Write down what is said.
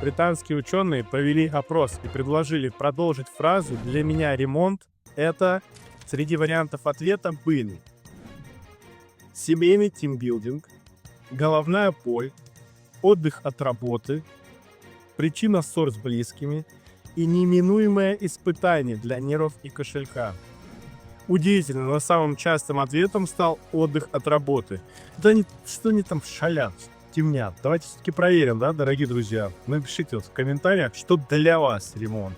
Британские ученые провели опрос и предложили продолжить фразу «Для меня ремонт– это…» Среди вариантов ответа были семейный тимбилдинг, головная боль, отдых от работы, причина ссор с близкими и неминуемое испытание для нервов и кошелька. Удивительно, но самым частым ответом стал отдых от работы. Да что они там шалят, темнят. Давайте все-таки проверим, да, дорогие друзья. Напишите вот в комментариях, что для вас ремонт.